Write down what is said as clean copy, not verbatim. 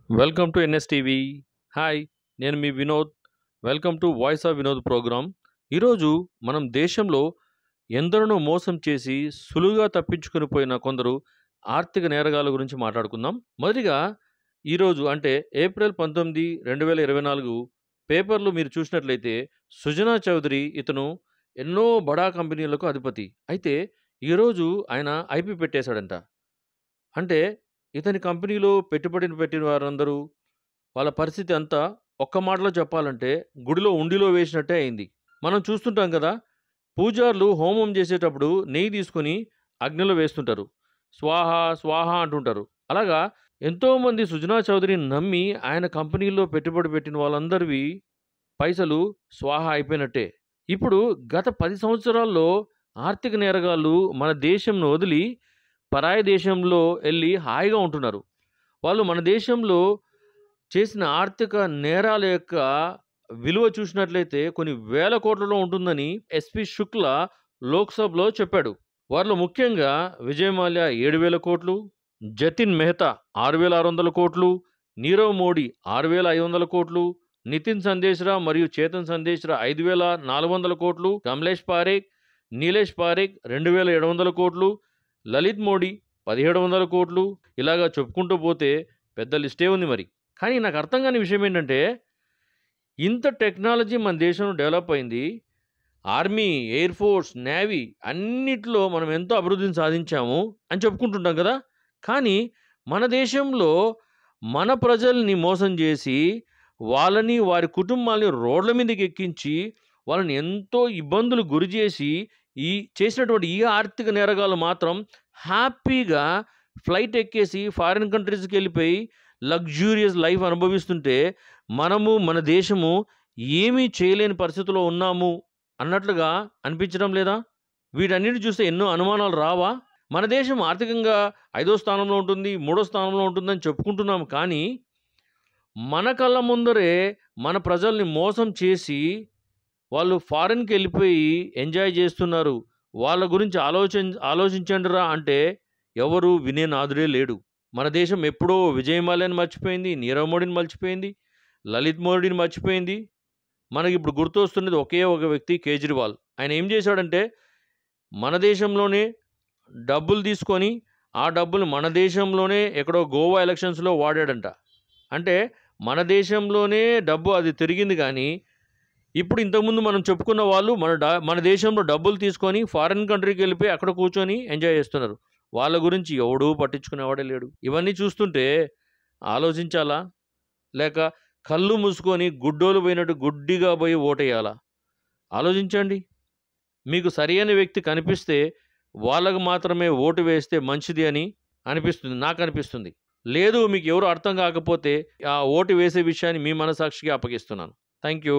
Welcome to NSTV. Hi, నేను మీ Vinod. Welcome to voice of Vinod programme. ఈరోజు మనం దేశంలో ఎందరినో మోసం చేసి సులువుగా తప్పించుకొని పోయిన కొందరు ఆర్థిక నేరగాళ్ళ గురించి మాట్లాడుకుందాం. మొదటిగా ఈరోజు అంటే ఏప్రిల్ 19, 2024 పేపర్లు మీరు చూసినట్లయితే సుజనా చౌదరి ఇతను ఎన్నో బడా కంపెనీలకు అధిపతి. అయితే ఈరోజు ఆయన ఐపీ పెట్టేశాడంట. అంటే ఇతని కంపెనీలో పెట్టుబడిని పెట్టిన వారందరూ వాళ్ళ పరిస్థితి అంతా ఒక్క మాటలో చెప్పాలంటే గుడిలో ఉండిలో వేసినట్టే అయింది. మనం చూస్తుంటాం కదా, పూజారులు హోమం చేసేటప్పుడు నెయ్యి తీసుకొని అగ్నిలో వేస్తుంటారు. స్వాహ స్వాహ అంటుంటారు. అలాగా ఎంతోమంది సుజనా చౌదరిని నమ్మి ఆయన కంపెనీలో పెట్టుబడి పెట్టిన వాళ్ళందరివి పైసలు స్వాహ అయిపోయినట్టే. ఇప్పుడు గత 10 సంవత్సరాల్లో ఆర్థిక నేరగాళ్ళు మన దేశంను వదిలి పరాయి దేశంలో వెళ్ళి హాయిగా ఉంటున్నారు. వాళ్ళు మన దేశంలో చేసిన ఆర్థిక నేరాల యొక్క విలువ చూసినట్లయితే కొన్ని వేల కోట్లలో ఉంటుందని ఎస్పి శుక్లా లోక్సభలో చెప్పాడు. వారిలో ముఖ్యంగా విజయ్ మాల్యా 7,000 కోట్లు, జతిన్ మెహతా 6,600 కోట్లు, నీరవ్ మోడీ 6,500 కోట్లు, నితిన్ సందేశ్రా మరియు చేతన్ సందేశ్రా 5,400 కోట్లు, కమలేష్ పారేఖ్, నీలేష్ పారేఖ్ 2,700 కోట్లు, లలిత్ మోడీ 1,700 కోట్లు, ఇలాగా చెప్పుకుంటూ పోతే పెద్ద లిస్టే ఉంది మరి. కానీ నాకు అర్థం కాని విషయం ఏంటంటే, ఇంత టెక్నాలజీ మన దేశంలో డెవలప్ అయింది. ఆర్మీ, ఎయిర్ ఫోర్స్, నేవీ అన్నిట్లో మనం ఎంతో అభివృద్ధిని సాధించాము అని చెప్పుకుంటుంటాం కదా. కానీ మన దేశంలో మన ప్రజల్ని మోసం చేసి వాళ్ళని వారి కుటుంబాలని రోడ్ల మీదకి ఎక్కించి వాళ్ళని ఎంతో ఇబ్బందులు గురి చేసి ఈ చేసినటువంటి ఈ ఆర్థిక నేరగాళ్ళు మాత్రం హ్యాపీగా ఫ్లైట్ ఎక్కేసి ఫారిన్ కంట్రీస్కి వెళ్ళిపోయి లగ్జూరియస్ లైఫ్ అనుభవిస్తుంటే మనము మన దేశము ఏమీ చేయలేని పరిస్థితిలో ఉన్నాము అన్నట్లుగా అనిపించడం లేదా? వీటన్నిటి చూస్తే ఎన్నో అనుమానాలు రావా? మన దేశం ఆర్థికంగా 5వ స్థానంలో ఉంటుంది, 3వ స్థానంలో ఉంటుందని చెప్పుకుంటున్నాం. కానీ మన కళ్ళ ముందరే మన ప్రజల్ని మోసం చేసి వాళ్ళు ఫారిన్కి వెళ్ళిపోయి ఎంజాయ్ చేస్తున్నారు. వాళ్ళ గురించి ఆలోచించండిరా అంటే ఎవరు వినే నాదుడే లేడు. మన దేశం ఎప్పుడో విజయ్ మాల్యాని మర్చిపోయింది, నీరవ్ మోడీని మర్చిపోయింది, లలిత్ మోడీని మర్చిపోయింది. మనకి ఇప్పుడు గుర్తొస్తున్నది ఒకే ఒక వ్యక్తి, కేజ్రీవాల్. ఆయన ఏం చేశాడంటే మన దేశంలోనే డబ్బులు తీసుకొని ఆ డబ్బులు మన దేశంలోనే ఎక్కడో గోవా ఎలక్షన్స్లో వాడాడంట. అంటే మన దేశంలోనే డబ్బు అది తిరిగింది. కానీ ఇప్పుడు ఇంతకుముందు మనం చెప్పుకున్న వాళ్ళు మన దేశంలో డబ్బులు తీసుకొని ఫారిన్ కంట్రీకి వెళ్ళిపోయి అక్కడ కూర్చొని ఎంజాయ్ చేస్తున్నారు. వాళ్ళ గురించి ఎవడూ పట్టించుకునేవాడే లేడు. ఇవన్నీ చూస్తుంటే ఆలోచించాలా, లేక కళ్ళు మూసుకొని గుడ్డోలు పోయినట్టు గుడ్డిగా పోయి ఓటేయాలా? ఆలోచించండి. మీకు సరైన వ్యక్తి కనిపిస్తే వాళ్ళకు మాత్రమే ఓటు వేస్తే మంచిది అని అనిపిస్తుంది, నాకు అనిపిస్తుంది. లేదు మీకు ఎవరు అర్థం కాకపోతే ఆ ఓటు వేసే విషయాన్ని మీ మనసాక్షికి అప్పగిస్తున్నాను. Thank you.